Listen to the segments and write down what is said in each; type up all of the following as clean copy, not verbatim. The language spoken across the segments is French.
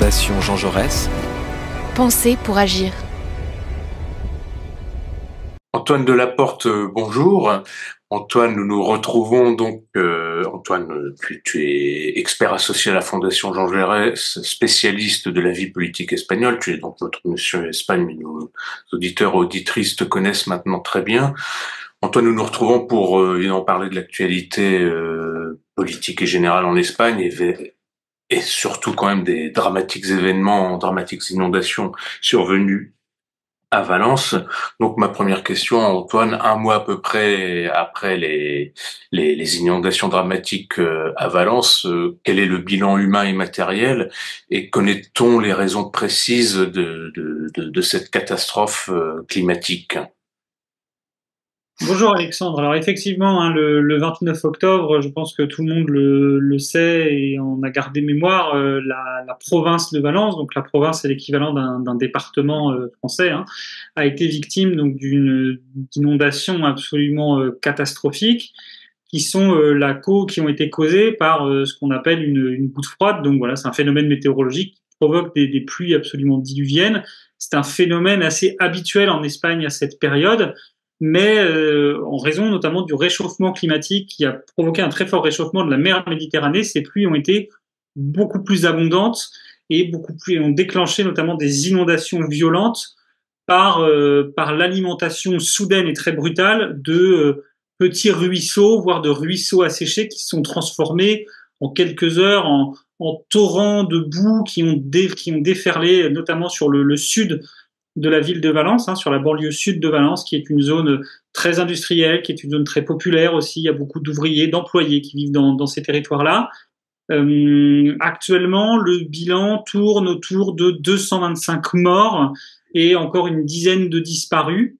Fondation Jean Jaurès. Penser pour agir. Antoine Delaporte, bonjour. Antoine, nous nous retrouvons donc. Antoine, tu es expert associé à la Fondation Jean Jaurès, spécialiste de la vie politique espagnole. Tu es donc notre monsieur Espagne, mais nos auditeurs et auditrices te connaissent maintenant très bien. Antoine, nous nous retrouvons pour en parler de l'actualité politique et générale en Espagne et surtout quand même des dramatiques inondations survenues à Valence. Donc ma première question, Antoine, un mois à peu près après les inondations dramatiques à Valence, quel est le bilan humain et matériel et connaît-on les raisons précises de cette catastrophe climatique? Bonjour Alexandre. Alors effectivement, le 29 octobre, je pense que tout le monde le sait et en a gardé mémoire, la province de Valence, donc la province est l'équivalent d'un département français, a été victime donc d'inondations absolument catastrophiques qui ont été causées par ce qu'on appelle une goutte froide. Donc voilà, c'est un phénomène météorologique qui provoque des pluies absolument diluviennes. C'est un phénomène assez habituel en Espagne à cette période, mais en raison notamment du réchauffement climatique qui a provoqué un très fort réchauffement de la mer Méditerranée, ces pluies ont été beaucoup plus abondantes et ont déclenché notamment des inondations violentes par l'alimentation soudaine et très brutale de petits ruisseaux, voire de ruisseaux asséchés qui se sont transformés en quelques heures en torrents de boue qui ont déferlé notamment sur le sud de la ville de Valence, sur la banlieue sud de Valence, qui est une zone très industrielle, qui est une zone très populaire aussi. Il y a beaucoup d'ouvriers, d'employés qui vivent dans ces territoires-là. Actuellement, le bilan tourne autour de 225 morts et encore une dizaine de disparus,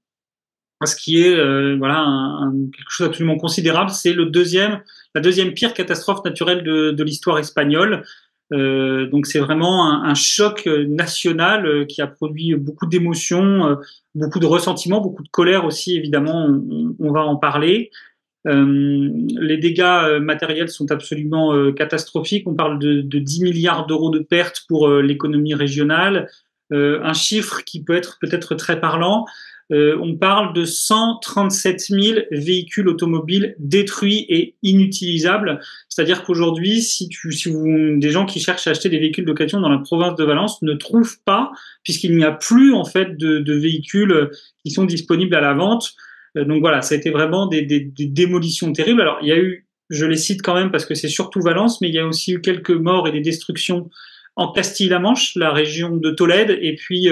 ce qui est quelque chose d'absolument considérable. C'est la deuxième pire catastrophe naturelle de l'histoire espagnole. Donc c'est vraiment un choc national qui a produit beaucoup d'émotions, beaucoup de ressentiments, beaucoup de colère aussi, évidemment, on va en parler. Les dégâts matériels sont absolument catastrophiques. On parle de 10 milliards d'euros de pertes pour l'économie régionale, un chiffre qui peut être peut-être très parlant. On parle de 137 000 véhicules automobiles détruits et inutilisables. C'est-à-dire qu'aujourd'hui, des gens qui cherchent à acheter des véhicules d'occasion dans la province de Valence ne trouvent pas, puisqu'il n'y a plus en fait de véhicules qui sont disponibles à la vente. Donc voilà, ça a été vraiment des démolitions terribles. Alors il y a eu, je les cite quand même parce que c'est surtout Valence, mais il y a aussi eu quelques morts et des destructions en Castille-La Manche, la région de Tolède, et puis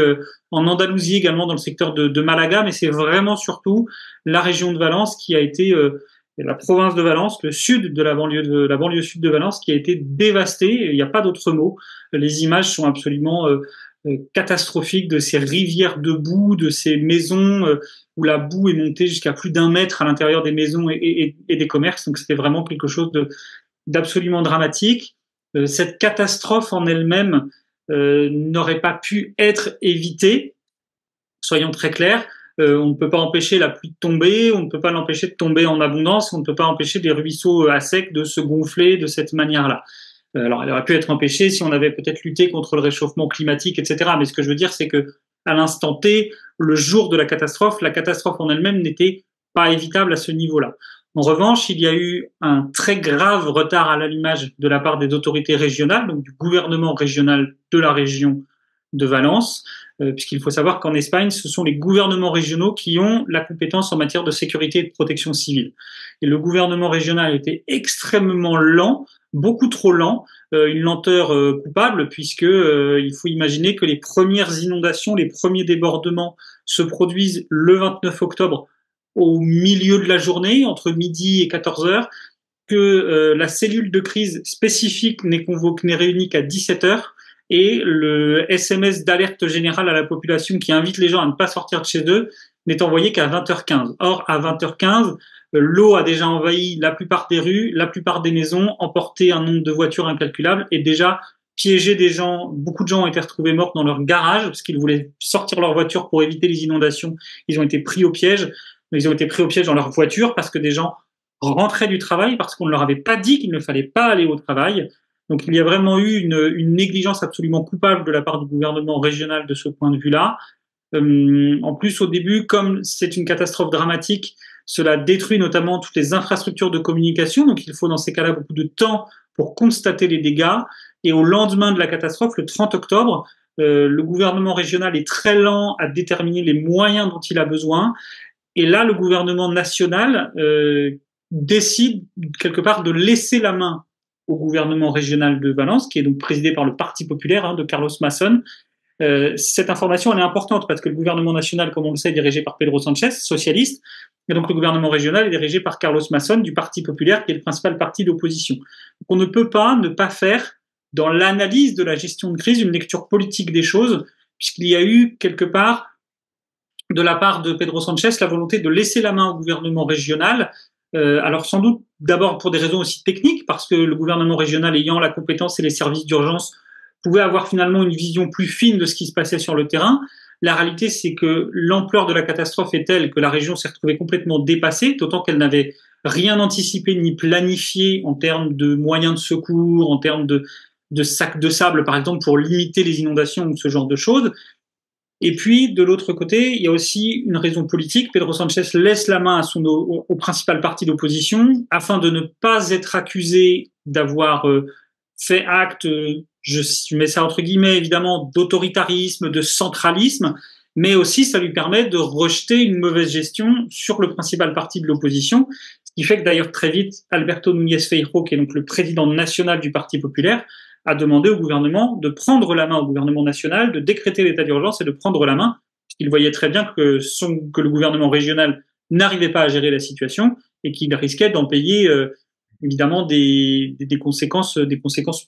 en Andalousie également dans le secteur de Malaga, mais c'est vraiment surtout la région de Valence qui a été la province de Valence, le sud de la banlieue sud de Valence qui a été dévastée. Il n'y a pas d'autre mot. Les images sont absolument catastrophiques de ces rivières de boue, de ces maisons où la boue est montée jusqu'à plus d'1 mètre à l'intérieur des maisons et des commerces. Donc c'était vraiment quelque chose d'absolument dramatique. Cette catastrophe en elle-même n'aurait pas pu être évitée, soyons très clairs. On ne peut pas empêcher la pluie de tomber, on ne peut pas l'empêcher de tomber en abondance, on ne peut pas empêcher des ruisseaux à sec de se gonfler de cette manière-là. Alors, elle aurait pu être empêchée si on avait peut-être lutté contre le réchauffement climatique, etc. Mais ce que je veux dire, c'est que à l'instant T, le jour de la catastrophe en elle-même n'était pas évitable à ce niveau-là. En revanche, il y a eu un très grave retard à l'allumage de la part des autorités régionales, donc du gouvernement régional de la région de Valence, puisqu'il faut savoir qu'en Espagne, ce sont les gouvernements régionaux qui ont la compétence en matière de sécurité et de protection civile. Et le gouvernement régional était extrêmement lent, beaucoup trop lent, une lenteur coupable, puisque il faut imaginer que les premières inondations, les premiers débordements se produisent le 29 octobre au milieu de la journée, entre midi et 14 heures, que la cellule de crise spécifique n'est réunie qu'à 17 heures, et le SMS d'alerte générale à la population qui invite les gens à ne pas sortir de chez eux n'est envoyé qu'à 20h15. Or, à 20h15, l'eau a déjà envahi la plupart des rues, la plupart des maisons, emporté un nombre de voitures incalculable et déjà piégé des gens. Beaucoup de gens ont été retrouvés morts dans leur garage parce qu'ils voulaient sortir leur voiture pour éviter les inondations. Ils ont été pris au piège. Ils ont été pris au piège dans leur voiture parce que des gens rentraient du travail parce qu'on ne leur avait pas dit qu'il ne fallait pas aller au travail. Donc il y a vraiment eu une négligence absolument coupable de la part du gouvernement régional de ce point de vue-là. En plus, au début, comme c'est une catastrophe dramatique, cela détruit notamment toutes les infrastructures de communication. Donc il faut dans ces cas-là beaucoup de temps pour constater les dégâts. Et au lendemain de la catastrophe, le 30 octobre, le gouvernement régional est très lent à déterminer les moyens dont il a besoin. Et là, le gouvernement national décide quelque part de laisser la main au gouvernement régional de Valence, qui est donc présidé par le Parti populaire de Carlos Mason. Cette information, elle est importante parce que le gouvernement national, comme on le sait, est dirigé par Pedro Sanchez, socialiste, et donc le gouvernement régional est dirigé par Carlos Mason du Parti populaire, qui est le principal parti d'opposition. Donc on ne peut pas ne pas faire, dans l'analyse de la gestion de crise, une lecture politique des choses, puisqu'il y a eu quelque part, de la part de Pedro Sanchez, la volonté de laisser la main au gouvernement régional. Alors sans doute d'abord pour des raisons aussi techniques, parce que le gouvernement régional ayant la compétence et les services d'urgence pouvait avoir finalement une vision plus fine de ce qui se passait sur le terrain. La réalité, c'est que l'ampleur de la catastrophe est telle que la région s'est retrouvée complètement dépassée, d'autant qu'elle n'avait rien anticipé ni planifié en termes de moyens de secours, en termes de sacs de sable, par exemple, pour limiter les inondations ou ce genre de choses. Et puis, de l'autre côté, il y a aussi une raison politique. Pedro Sanchez laisse la main au principal parti d'opposition afin de ne pas être accusé d'avoir fait acte, je mets ça entre guillemets, évidemment, d'autoritarisme, de centralisme, mais aussi ça lui permet de rejeter une mauvaise gestion sur le principal parti de l'opposition, ce qui fait que d'ailleurs très vite, Alberto Núñez Feijóo, qui est donc le président national du Parti populaire, a demandé au gouvernement de prendre la main au gouvernement national, de décréter l'état d'urgence et de prendre la main, puisqu'il voyait très bien que le gouvernement régional n'arrivait pas à gérer la situation et qu'il risquait d'en payer évidemment des conséquences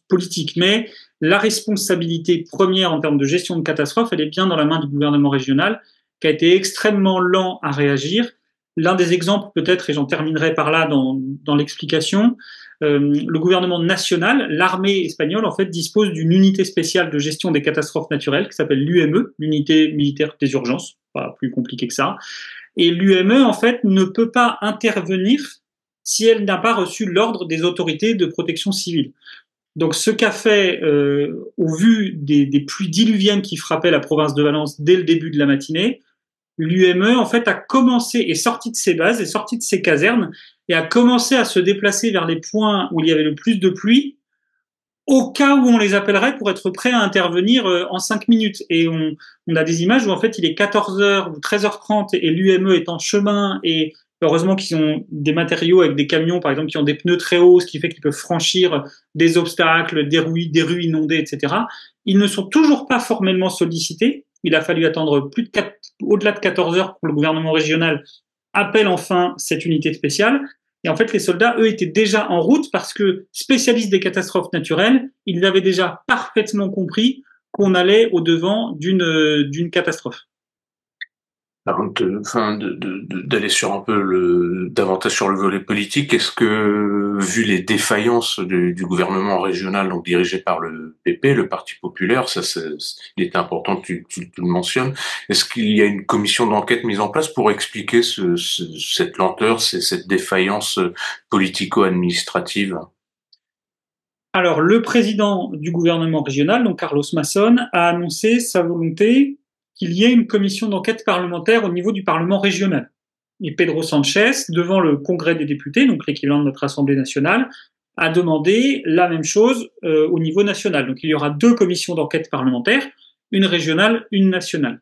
politiques. Mais la responsabilité première en termes de gestion de catastrophe, elle est bien dans la main du gouvernement régional, qui a été extrêmement lent à réagir. L'un des exemples peut-être, et j'en terminerai par là dans l'explication, le gouvernement national, l'armée espagnole en fait dispose d'une unité spéciale de gestion des catastrophes naturelles qui s'appelle l'UME, l'unité militaire des urgences, pas plus compliqué que ça. Et l'UME en fait ne peut pas intervenir si elle n'a pas reçu l'ordre des autorités de protection civile. Donc ce qu'a fait, au vu des pluies diluviennes qui frappaient la province de Valence dès le début de la matinée, l'UME en fait a commencé, est sorti de ses bases, est sorti de ses casernes et a commencé à se déplacer vers les points où il y avait le plus de pluie, au cas où on les appellerait pour être prêt à intervenir en 5 minutes. Et on a des images où en fait il est 14h ou 13h30 et l'UME est en chemin, et heureusement qu'ils ont des matériaux avec des camions, par exemple, qui ont des pneus très hauts, ce qui fait qu'ils peuvent franchir des obstacles, des rues inondées, etc. Ils ne sont toujours pas formellement sollicités. Il a fallu attendre au-delà de 14 heures pour que le gouvernement régional appelle enfin cette unité spéciale. Et en fait, les soldats, eux, étaient déjà en route parce que, spécialistes des catastrophes naturelles, ils avaient déjà parfaitement compris qu'on allait au-devant d'une catastrophe. Avant d'aller sur un peu davantage sur le volet politique, est-ce que, vu les défaillances du gouvernement régional, donc dirigé par le PP, le Parti populaire, il était important que tu le mentionnes, est-ce qu'il y a une commission d'enquête mise en place pour expliquer cette lenteur, cette défaillance politico-administrative? Alors, le président du gouvernement régional, donc Carlos Mason, a annoncé sa volonté qu'il y ait une commission d'enquête parlementaire au niveau du Parlement régional. Et Pedro Sanchez, devant le Congrès des députés, donc l'équivalent de notre Assemblée nationale, a demandé la même chose au niveau national. Donc il y aura 2 commissions d'enquête parlementaires, une régionale, une nationale.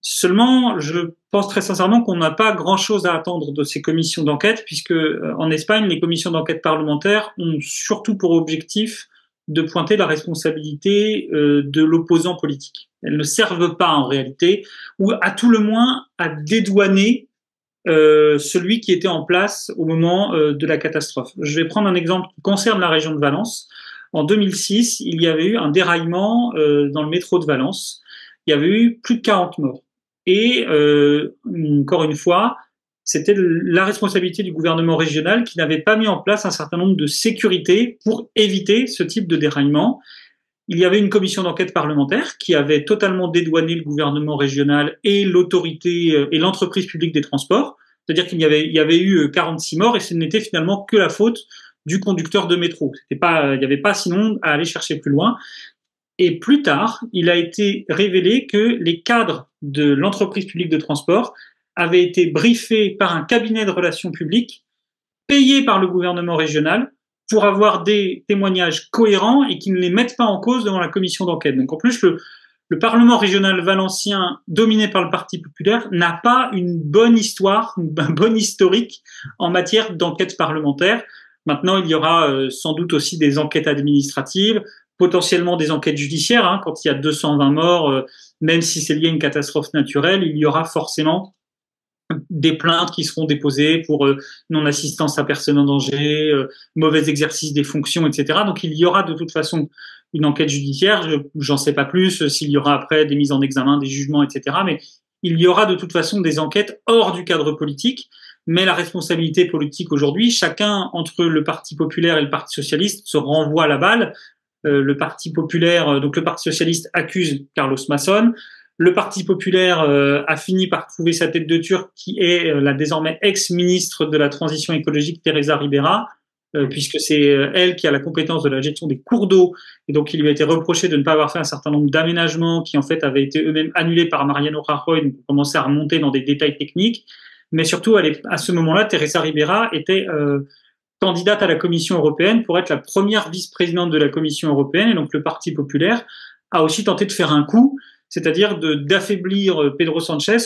Seulement, je pense très sincèrement qu'on n'a pas grand-chose à attendre de ces commissions d'enquête, puisque en Espagne, les commissions d'enquête parlementaires ont surtout pour objectif de pointer la responsabilité de l'opposant politique. Elles ne servent pas en réalité, ou à tout le moins à dédouaner celui qui était en place au moment de la catastrophe. Je vais prendre un exemple qui concerne la région de Valence. En 2006, il y avait eu un déraillement dans le métro de Valence. Il y avait eu plus de 40 morts. Et encore une fois, c'était la responsabilité du gouvernement régional qui n'avait pas mis en place un certain nombre de sécurités pour éviter ce type de déraillement. Il y avait une commission d'enquête parlementaire qui avait totalement dédouané le gouvernement régional et l'autorité et l'entreprise publique des transports. C'est-à-dire qu'il y avait eu 46 morts et ce n'était finalement que la faute du conducteur de métro. C'était pas, il n'y avait pas sinon à aller chercher plus loin. Et plus tard, il a été révélé que les cadres de l'entreprise publique de transport avaient été briefés par un cabinet de relations publiques payé par le gouvernement régional pour avoir des témoignages cohérents et qui ne les mettent pas en cause devant la commission d'enquête. Donc en plus, le Parlement régional valencien, dominé par le Parti populaire, n'a pas une bonne histoire, un bon historique en matière d'enquête parlementaire. Maintenant, il y aura sans doute aussi des enquêtes administratives, potentiellement des enquêtes judiciaires. Hein, quand il y a 220 morts, même si c'est lié à une catastrophe naturelle, il y aura forcément des plaintes qui seront déposées pour non-assistance à personne en danger, mauvais exercice des fonctions, etc. Donc il y aura de toute façon une enquête judiciaire, j'en sais pas plus, s'il y aura après des mises en examen, des jugements, etc. Mais il y aura de toute façon des enquêtes hors du cadre politique, mais la responsabilité politique aujourd'hui, chacun entre le Parti populaire et le Parti socialiste se renvoie la balle. Le Parti populaire, donc le Parti socialiste accuse Carlos Mason. Le Parti populaire a fini par trouver sa tête de turc, qui est la désormais ex-ministre de la transition écologique, Teresa Ribera, puisque c'est elle qui a la compétence de la gestion des cours d'eau, et donc il lui a été reproché de ne pas avoir fait un certain nombre d'aménagements qui en fait avaient été eux-mêmes annulés par Mariano Rajoy, donc on commençait à remonter dans des détails techniques. Mais surtout, à ce moment-là, Teresa Ribera était candidate à la Commission européenne pour être la première vice-présidente de la Commission européenne, et donc le Parti populaire a aussi tenté de faire un coup, c'est-à-dire d'affaiblir Pedro Sanchez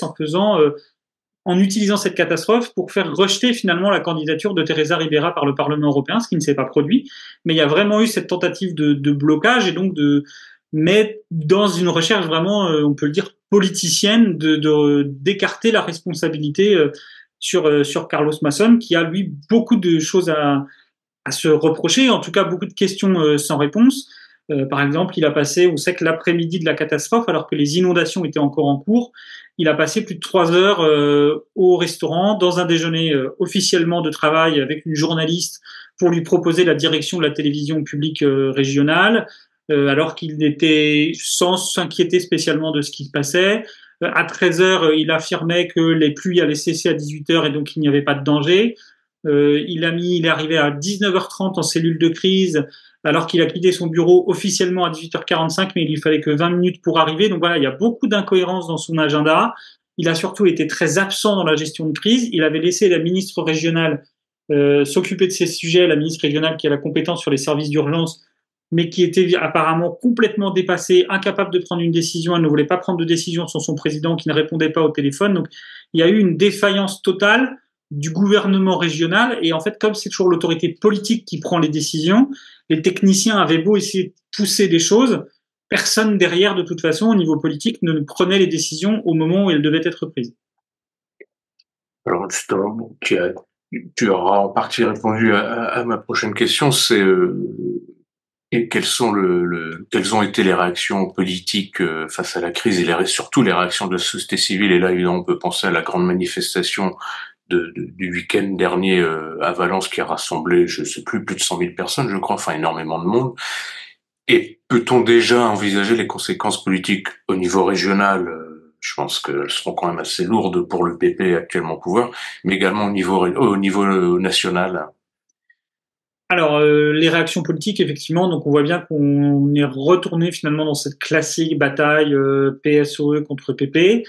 en utilisant cette catastrophe pour faire rejeter finalement la candidature de Teresa Ribera par le Parlement européen, ce qui ne s'est pas produit. Mais il y a vraiment eu cette tentative de blocage et donc mais dans une recherche vraiment, on peut le dire, politicienne, d'écarter la responsabilité sur Carlos Mason, qui a lui beaucoup de choses à se reprocher, en tout cas beaucoup de questions sans réponse. Par exemple, il a passé, on sait que l'après-midi de la catastrophe, alors que les inondations étaient encore en cours, il a passé plus de 3 heures au restaurant, dans un déjeuner officiellement de travail avec une journaliste pour lui proposer la direction de la télévision publique régionale, alors qu'il était sans s'inquiéter spécialement de ce qui se passait. À 13 heures, il affirmait que les pluies allaient cesser à 18 heures et donc il n'y avait pas de danger. Il est arrivé à 19h30 en cellule de crise, alors qu'il a quitté son bureau officiellement à 18h45, mais il lui fallait que 20 minutes pour arriver. Donc voilà, il y a beaucoup d'incohérences dans son agenda. Il a surtout été très absent dans la gestion de crise. Il avait laissé la ministre régionale s'occuper de ces sujets, la ministre régionale qui a la compétence sur les services d'urgence, mais qui était apparemment complètement dépassée, incapable de prendre une décision. Elle ne voulait pas prendre de décision sur son président qui ne répondait pas au téléphone. Donc il y a eu une défaillance totale du gouvernement régional, et en fait, comme c'est toujours l'autorité politique qui prend les décisions, les techniciens avaient beau essayer de pousser des choses, personne derrière, de toute façon, au niveau politique, ne prenait les décisions au moment où elles devaient être prises. Alors justement, tu auras en partie répondu à ma prochaine question, c'est et quelles ont été les réactions politiques face à la crise, et surtout les réactions de la société civile. Et là, évidemment, on peut penser à la grande manifestation du week-end dernier à Valence, qui a rassemblé, je sais plus de 100 000 personnes, je crois, enfin énormément de monde. Et peut-on déjà envisager les conséquences politiques au niveau régional? Je pense qu'elles seront quand même assez lourdes pour le PP actuellement au pouvoir, mais également au niveau national. Alors, les réactions politiques, effectivement, donc on voit bien qu'on est retourné finalement dans cette classique bataille PSOE contre PP.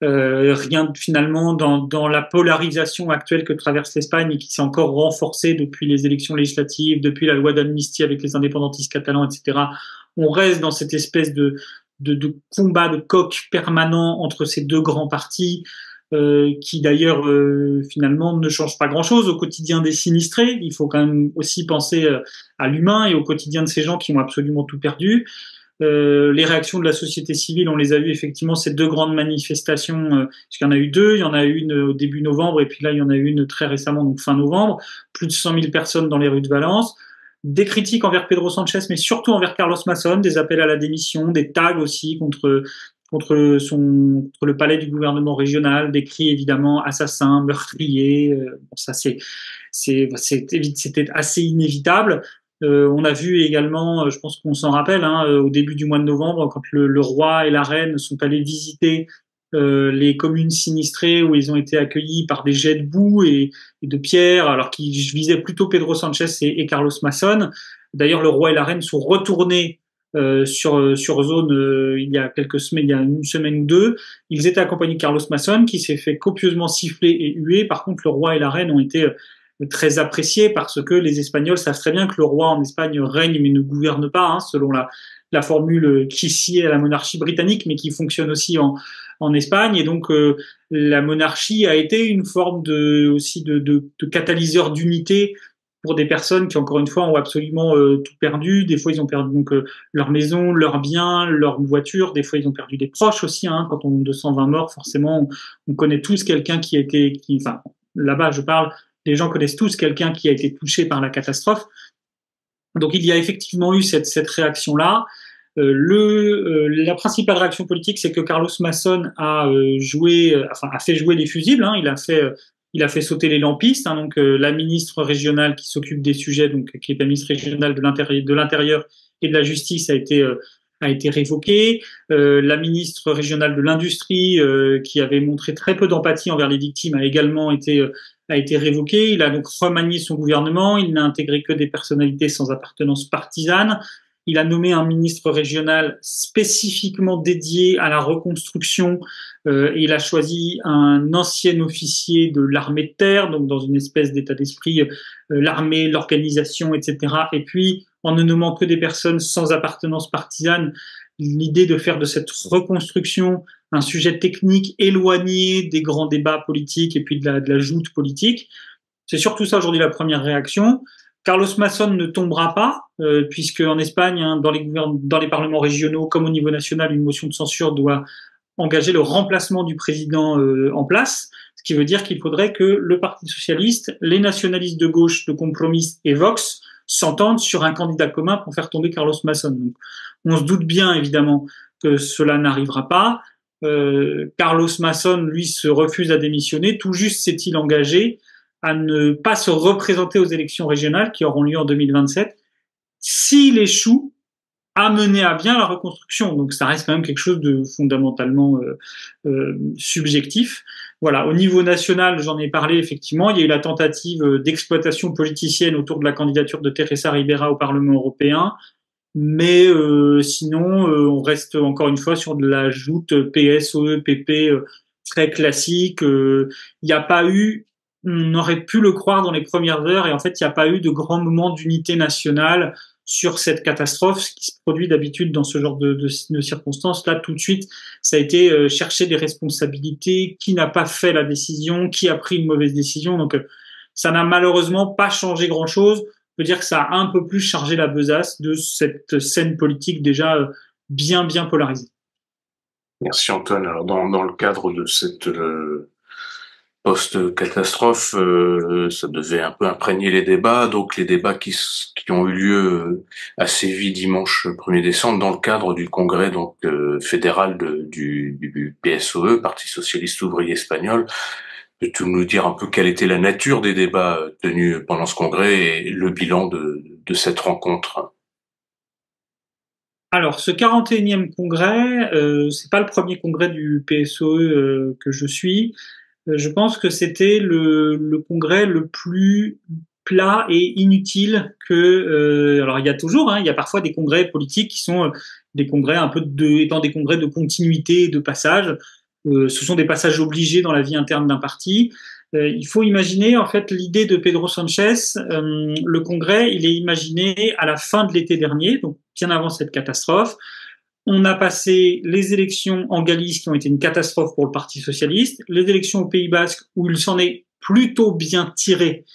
Rien finalement dans la polarisation actuelle que traverse l'Espagne et qui s'est encore renforcée depuis les élections législatives, depuis la loi d'amnistie avec les indépendantistes catalans, etc. On reste dans cette espèce de combat de coq permanent entre ces deux grands partis, qui d'ailleurs finalement ne change pas grand-chose au quotidien des sinistrés. Il faut quand même aussi penser à l'humain et au quotidien de ces gens qui ont absolument tout perdu. Les réactions de la société civile, on les a vues effectivement, ces deux grandes manifestations, parce qu'il y en a eu deux, il y en a eu une au début novembre et puis là il y en a eu une très récemment, donc fin novembre, plus de 100 000 personnes dans les rues de Valence, des critiques envers Pedro Sanchez, mais surtout envers Carlos Mason, des appels à la démission, des tags aussi contre le palais du gouvernement régional, des cris évidemment assassins, meurtriers, bon, ça c'était assez inévitable. On a vu également, je pense qu'on s'en rappelle, au début du mois de novembre, quand le roi et la reine sont allés visiter les communes sinistrées où ils ont été accueillis par des jets de boue et de pierres, alors qu'ils visaient plutôt Pedro Sanchez et Carlos Mason. D'ailleurs, le roi et la reine sont retournés sur zone il y a quelques semaines, il y a une semaine ou deux. Ils étaient accompagnés de Carlos Mason qui s'est fait copieusement siffler et huer. Par contre, le roi et la reine ont été très appréciés parce que les Espagnols savent très bien que le roi en Espagne règne mais ne gouverne pas, hein, selon la formule qui sied à la monarchie britannique, mais qui fonctionne aussi en Espagne. Et donc, la monarchie a été une forme aussi de catalyseur d'unité pour des personnes qui, encore une fois, ont absolument tout perdu. Des fois, ils ont perdu donc leur maison, leurs biens, leur voiture. Des fois, ils ont perdu des proches aussi. Hein. Quand on a 220 morts, forcément, on connaît tous quelqu'un qui a été... Enfin, là-bas, je parle, les gens connaissent tous quelqu'un qui a été touché par la catastrophe. Donc, il y a effectivement eu cette réaction-là. La principale réaction politique, c'est que Carlos Mason a fait jouer les fusibles. Hein. Il a fait sauter les lampistes. Hein. Donc, la ministre régionale qui s'occupe des sujets, donc qui est la ministre régionale de l'Intérieur et de la Justice, a été révoquée. La ministre régionale de l'Industrie, qui avait montré très peu d'empathie envers les victimes, a également été révoquée. Il a donc remanié son gouvernement. Il n'a intégré que des personnalités sans appartenance partisane. Il a nommé un ministre régional spécifiquement dédié à la reconstruction. Il a choisi un ancien officier de l'armée de terre, donc dans une espèce d'état d'esprit, l'armée, l'organisation, etc. Et puis, en ne nommant que des personnes sans appartenance partisane, l'idée de faire de cette reconstruction un sujet technique éloigné des grands débats politiques et puis de la joute politique. C'est surtout ça aujourd'hui la première réaction. Carlos Mason ne tombera pas, puisque en Espagne, hein, dans les parlements régionaux comme au niveau national, une motion de censure doit engager le remplacement du président en place, ce qui veut dire qu'il faudrait que le Parti socialiste, les nationalistes de gauche, de Compromís et Vox s'entendent sur un candidat commun pour faire tomber Carlos Mason. Donc, on se doute bien évidemment que cela n'arrivera pas. Carlos Mason, lui, se refuse à démissionner. Tout juste s'est-il engagé à ne pas se représenter aux élections régionales qui auront lieu en 2027 s'il échoue à mener à bien la reconstruction. Donc ça reste quand même quelque chose de fondamentalement subjectif. Voilà, au niveau national, j'en ai parlé effectivement, il y a eu la tentative d'exploitation politicienne autour de la candidature de Teresa Ribera au Parlement européen, mais sinon on reste encore une fois sur de la joute PSOE, PP très classique. Il n'y a pas eu, on aurait pu le croire dans les premières heures, et en fait, il n'y a pas eu de grand moment d'unité nationale sur cette catastrophe, ce qui se produit d'habitude dans ce genre de circonstances. Là, tout de suite, ça a été chercher des responsabilités, qui n'a pas fait la décision, qui a pris une mauvaise décision. Donc, ça n'a malheureusement pas changé grand-chose. On peut dire que ça a un peu plus chargé la besace de cette scène politique déjà bien polarisée. Merci Antoine. Alors, dans le cadre de cette post-catastrophe, ça devait un peu imprégner les débats, donc les débats qui ont eu lieu à Séville dimanche 1er décembre dans le cadre du congrès donc fédéral du PSOE, Parti socialiste ouvrier espagnol. Peux-tu nous dire un peu quelle était la nature des débats tenus pendant ce congrès et le bilan de cette rencontre? Alors, ce 41e congrès, c'est pas le premier congrès du PSOE que je suis. Je pense que c'était le congrès le plus plat et inutile que. Alors il y a toujours, hein, il y a parfois des congrès politiques qui sont des congrès un peu étant des congrès de continuité et de passage. Ce sont des passages obligés dans la vie interne d'un parti. Il faut imaginer en fait l'idée de Pedro Sanchez. Le congrès, il est imaginé à la fin de l'été dernier, donc bien avant cette catastrophe. On a passé les élections en Galice qui ont été une catastrophe pour le Parti socialiste, les élections au Pays Basque où il s'en est plutôt bien tiré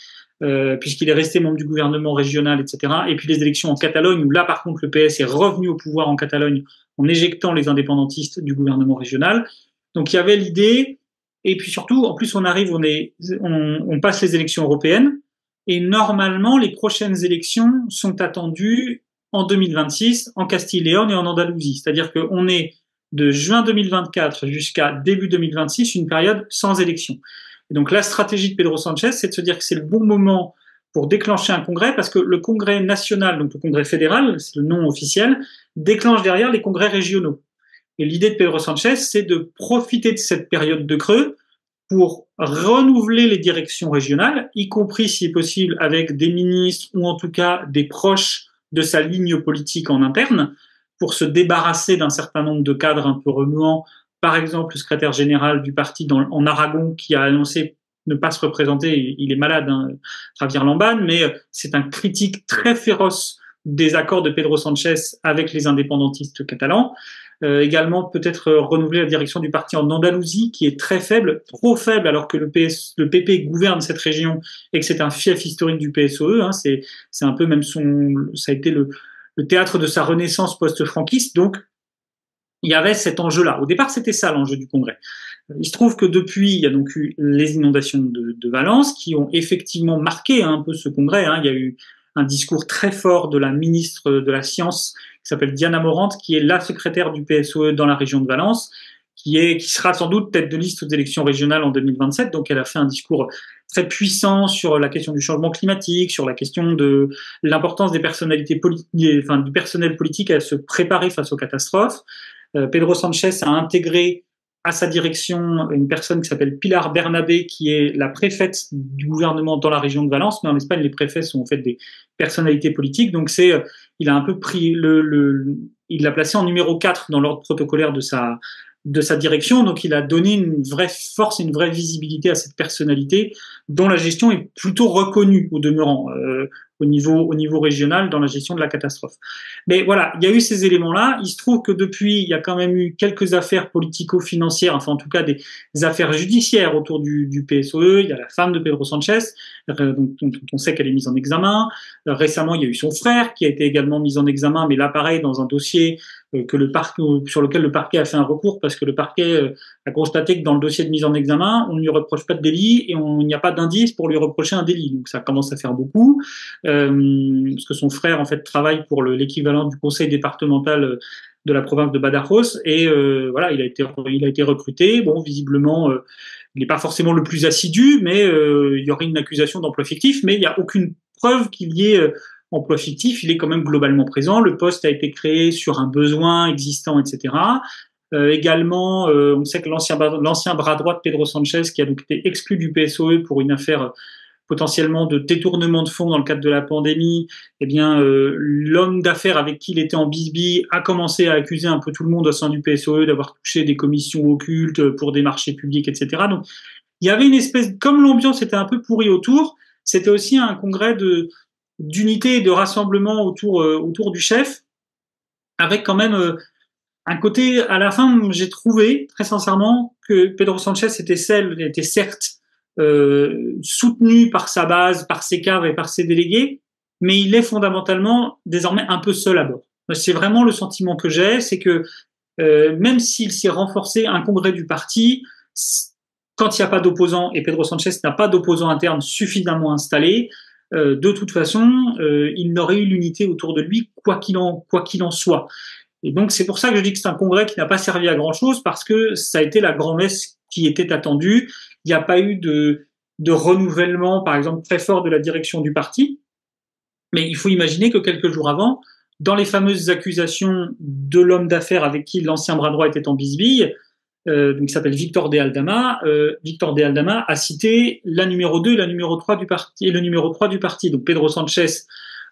puisqu'il est resté membre du gouvernement régional, etc. Et puis les élections en Catalogne où là par contre le PS est revenu au pouvoir en Catalogne en éjectant les indépendantistes du gouvernement régional. Donc il y avait l'idée, et puis surtout en plus on passe les élections européennes et normalement les prochaines élections sont attendues en 2026, en Castille-Léon et en Andalousie. C'est-à-dire qu'on est de juin 2024 jusqu'à début 2026, une période sans élection. Et donc la stratégie de Pedro Sanchez, c'est de se dire que c'est le bon moment pour déclencher un congrès, parce que le congrès national, donc le congrès fédéral, c'est le nom officiel, déclenche derrière les congrès régionaux. Et l'idée de Pedro Sanchez, c'est de profiter de cette période de creux pour renouveler les directions régionales, y compris, si possible, avec des ministres ou en tout cas des proches de sa ligne politique en interne, pour se débarrasser d'un certain nombre de cadres un peu remuants. Par exemple, le secrétaire général du parti en Aragon qui a annoncé ne pas se représenter, il est malade, hein, Javier Lamban, mais c'est un critique très féroce des accords de Pedro Sanchez avec les indépendantistes catalans. Également, peut-être renouveler la direction du parti en Andalousie, qui est très faible, trop faible, alors que le PP gouverne cette région et que c'est un fief historique du PSOE. Hein, c'est un peu même ça a été le théâtre de sa renaissance post-franquiste. Donc, il y avait cet enjeu-là. Au départ, c'était ça l'enjeu du Congrès. Il se trouve que depuis, il y a donc eu les inondations de Valence qui ont effectivement marqué un peu ce Congrès. Hein. Il y a eu un discours très fort de la ministre de la Science qui s'appelle Diana Morant, qui est la secrétaire du PSOE dans la région de Valence, qui sera sans doute tête de liste aux élections régionales en 2027. Donc, elle a fait un discours très puissant sur la question du changement climatique, sur la question de l'importance des personnalités politiques, enfin, du personnel politique à se préparer face aux catastrophes. Pedro Sanchez a intégré à sa direction une personne qui s'appelle Pilar Bernabé, qui est la préfète du gouvernement dans la région de Valence. Mais en Espagne, les préfets sont en fait des personnalités politiques. Donc il a un peu pris il l'a placé en numéro 4 dans l'ordre protocolaire de sa direction. Donc il a donné une vraie force et une vraie visibilité à cette personnalité dont la gestion est plutôt reconnue au demeurant au niveau régional dans la gestion de la catastrophe. Mais voilà, il y a eu ces éléments-là. Il se trouve que depuis, il y a quand même eu quelques affaires politico-financières, enfin en tout cas des affaires judiciaires autour du PSOE. Il y a la femme de Pedro Sanchez, dont on sait qu'elle est mise en examen. Récemment, il y a eu son frère qui a été également mis en examen, mais là pareil, dans un dossier sur lequel le parquet a fait un recours parce que le parquet a constaté que dans le dossier de mise en examen, on ne lui reproche pas de délit et il n'y a pas d'indice pour lui reprocher un délit. Donc ça commence à faire beaucoup, parce que son frère en fait travaille pour l'équivalent du conseil départemental de la province de Badajoz et voilà, il a été recruté. Bon, visiblement, il n'est pas forcément le plus assidu, mais il y aurait une accusation d'emploi fictif, mais il n'y a aucune preuve qu'il y ait emploi fictif. Il est quand même globalement présent. Le poste a été créé sur un besoin existant, etc. Également, on sait que l'ancien bras droit de Pedro Sanchez, qui a donc été exclu du PSOE pour une affaire potentiellement de détournement de fonds dans le cadre de la pandémie, eh bien, l'homme d'affaires avec qui il était en bisbille a commencé à accuser un peu tout le monde au sein du PSOE d'avoir touché des commissions occultes pour des marchés publics, etc. Donc, il y avait une espèce, comme l'ambiance était un peu pourrie autour, c'était aussi un congrès d'unité et de rassemblement autour du chef, avec quand même un côté, à la fin, j'ai trouvé, très sincèrement, que Pedro Sanchez était certes soutenu par sa base, par ses cadres et par ses délégués, mais il est fondamentalement désormais un peu seul à bord. C'est vraiment le sentiment que j'ai, c'est que même s'il s'est renforcé un congrès du parti, quand il n'y a pas d'opposants, et Pedro Sanchez n'a pas d'opposants internes suffisamment installés, de toute façon, il n'aurait eu l'unité autour de lui, quoi qu'il en soit. Et donc, c'est pour ça que je dis que c'est un congrès qui n'a pas servi à grand-chose, parce que ça a été la grand-messe qui était attendue. Il n'y a pas eu de renouvellement, par exemple, très fort de la direction du parti. Mais il faut imaginer que quelques jours avant, dans les fameuses accusations de l'homme d'affaires avec qui l'ancien bras droit était en bisbille, donc qui s'appelle Victor de Aldama a cité la numéro 2 et la numéro 3 du parti, et le numéro 3 du parti. Donc Pedro Sanchez,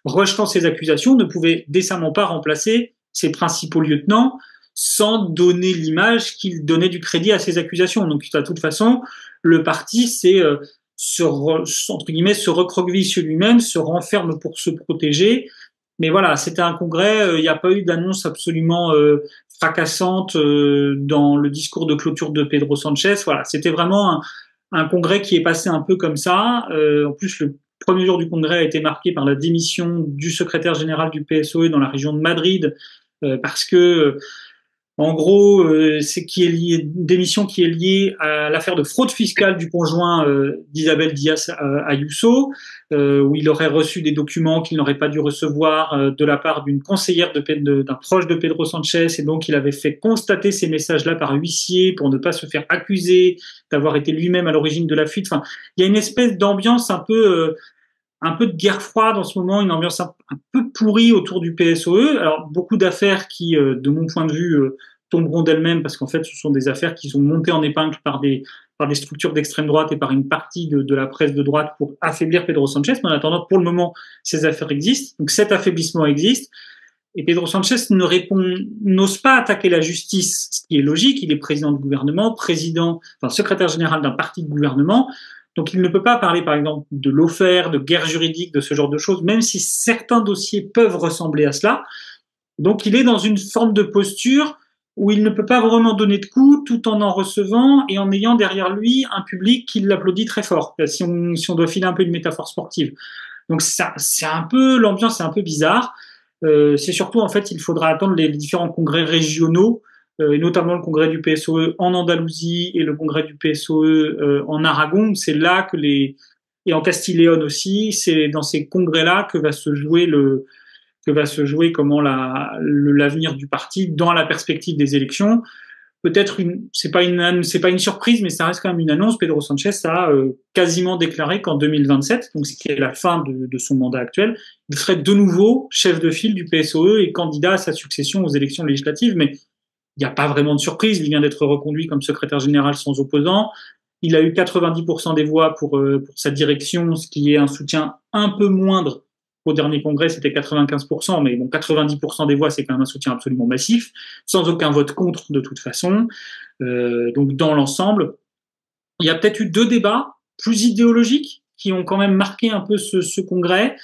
rejetant ces accusations, ne pouvait décemment pas remplacer ses principaux lieutenants sans donner l'image qu'il donnait du crédit à ces accusations. Donc de toute façon, le parti entre guillemets, se recroqueville sur lui-même, se renferme pour se protéger. Mais voilà, c'était un congrès, il n'y a pas eu d'annonce absolument fracassante dans le discours de clôture de Pedro Sanchez. Voilà, c'était vraiment un congrès qui est passé un peu comme ça. En plus, le premier jour du congrès a été marqué par la démission du secrétaire général du PSOE dans la région de Madrid, parce que en gros, démission qui est liée à l'affaire de fraude fiscale du conjoint d'Isabel Díaz Ayuso, où il aurait reçu des documents qu'il n'aurait pas dû recevoir de la part d'une conseillère d'un proche de Pedro Sanchez, et donc il avait fait constater ces messages-là par huissier pour ne pas se faire accuser d'avoir été lui-même à l'origine de la fuite. Enfin, il y a une espèce d'ambiance un peu de guerre froide en ce moment, une ambiance un peu pourrie autour du PSOE. Alors, beaucoup d'affaires qui, de mon point de vue, tomberont d'elles-mêmes parce qu'en fait, ce sont des affaires qui sont montées en épingle par des structures d'extrême droite et par une partie de la presse de droite pour affaiblir Pedro Sanchez. Mais en attendant, pour le moment, ces affaires existent. Donc cet affaiblissement existe. Et Pedro Sanchez n'ose pas attaquer la justice, ce qui est logique. Il est président du gouvernement, secrétaire général d'un parti de gouvernement. Donc il ne peut pas parler, par exemple, de lawfare, de guerre juridique, de ce genre de choses, même si certains dossiers peuvent ressembler à cela. Donc il est dans une forme de posture où il ne peut pas vraiment donner de coups tout en recevant et en ayant derrière lui un public qui l'applaudit très fort, si on doit filer un peu une métaphore sportive. Donc l'ambiance est un peu bizarre. C'est surtout, en fait, il faudra attendre les différents congrès régionaux, et notamment le congrès du PSOE en Andalousie et le congrès du PSOE en Aragon. C'est là et en Castille-Léon aussi, c'est dans ces congrès-là que va se jouer l'avenir du parti dans la perspective des élections. Peut-être c'est pas une surprise, mais ça reste quand même une annonce. Pedro Sanchez a quasiment déclaré qu'en 2027, donc ce qui est la fin de son mandat actuel, il serait de nouveau chef de file du PSOE et candidat à sa succession aux élections législatives. Mais il n'y a pas vraiment de surprise. Il vient d'être reconduit comme secrétaire général sans opposant. Il a eu 90% des voix pour sa direction, ce qui est un soutien un peu moindre. Au dernier congrès, c'était 95%, mais bon, 90% des voix, c'est quand même un soutien absolument massif, sans aucun vote contre de toute façon. Donc, dans l'ensemble, il y a peut-être eu 2 débats plus idéologiques qui ont quand même marqué un peu ce congrès.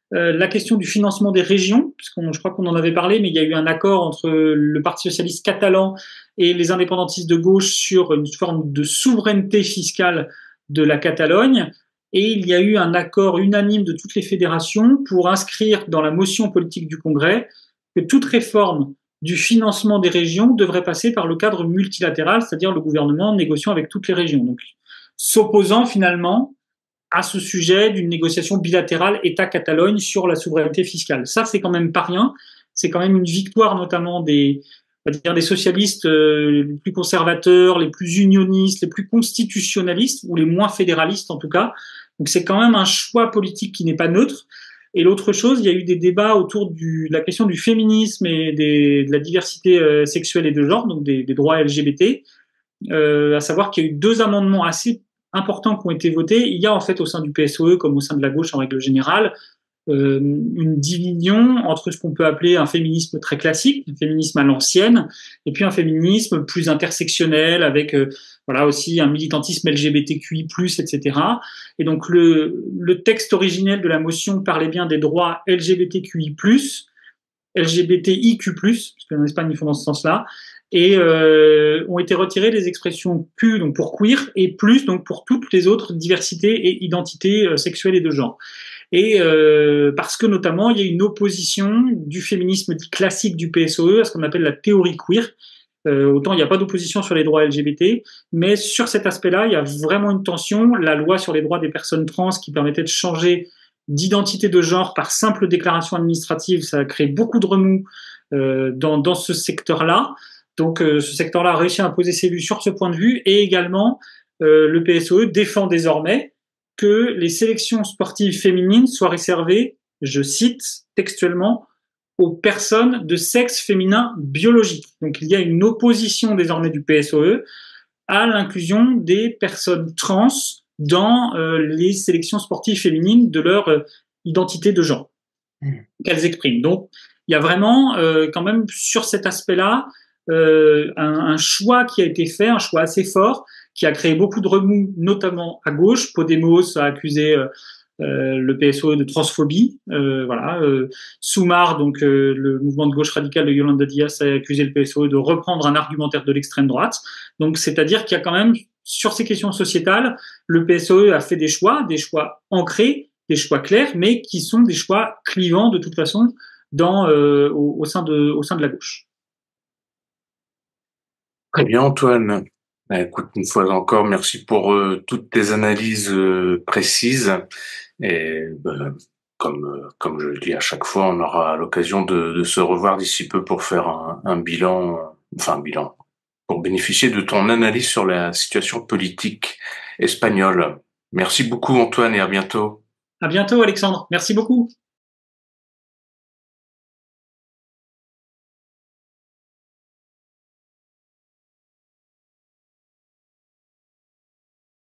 La question du financement des régions, je crois qu'on en avait parlé, mais il y a eu un accord entre le Parti socialiste catalan et les indépendantistes de gauche sur une forme de souveraineté fiscale de la Catalogne. Et il y a eu un accord unanime de toutes les fédérations pour inscrire dans la motion politique du Congrès que toute réforme du financement des régions devrait passer par le cadre multilatéral, c'est-à-dire le gouvernement négociant avec toutes les régions. Donc, s'opposant finalement à ce sujet d'une négociation bilatérale État-Catalogne sur la souveraineté fiscale. Ça, c'est quand même pas rien. C'est quand même une victoire notamment des socialistes les plus conservateurs, les plus unionistes, les plus constitutionnalistes, ou les moins fédéralistes en tout cas. Donc c'est quand même un choix politique qui n'est pas neutre. Et l'autre chose, il y a eu des débats autour de la question du féminisme et de la diversité sexuelle et de genre, donc des droits LGBT, à savoir qu'il y a eu 2 amendements assez importants qui ont été votés. Il y a en fait au sein du PSOE, comme au sein de la gauche en règle générale, une division entre ce qu'on peut appeler un féminisme très classique, un féminisme à l'ancienne, et puis un féminisme plus intersectionnel avec aussi un militantisme LGBTQI+, etc. Et donc le texte originel de la motion parlait bien des droits LGBTQI+, LGBTIQ+, parce qu'en Espagne ils font dans ce sens-là, et ont été retirées les expressions Q, donc pour queer, et plus, donc pour toutes les autres diversités et identités sexuelles et de genre. Et parce que notamment il y a une opposition du féminisme dit classique du PSOE à ce qu'on appelle la théorie queer. Autant il n'y a pas d'opposition sur les droits LGBT, mais sur cet aspect-là, il y a vraiment une tension. La loi sur les droits des personnes trans qui permettait de changer d'identité de genre par simple déclaration administrative, ça a créé beaucoup de remous dans ce secteur-là. Donc ce secteur-là a réussi à imposer ses vues sur ce point de vue, et également le PSOE défend désormais que les sélections sportives féminines soient réservées, je cite textuellement, aux personnes de sexe féminin biologique. Donc il y a une opposition désormais du PSOE à l'inclusion des personnes trans dans les sélections sportives féminines de leur identité de genre qu'elles expriment. Donc il y a vraiment quand même sur cet aspect-là un choix qui a été fait, un choix assez fort, qui a créé beaucoup de remous, notamment à gauche. Podemos a accusé le PSOE de transphobie. Soumar, donc le mouvement de gauche radicale de Yolanda Díaz, a accusé le PSOE de reprendre un argumentaire de l'extrême droite. Donc c'est-à-dire qu'il y a quand même, sur ces questions sociétales, le PSOE a fait des choix ancrés, des choix clairs, mais qui sont des choix clivants de toute façon au sein de la gauche. Très bien, Antoine. Écoute, une fois encore, merci pour toutes tes analyses précises. Et comme je le dis à chaque fois, on aura l'occasion de se revoir d'ici peu pour faire un bilan, pour bénéficier de ton analyse sur la situation politique espagnole. Merci beaucoup, Antoine, et à bientôt. À bientôt, Alexandre. Merci beaucoup.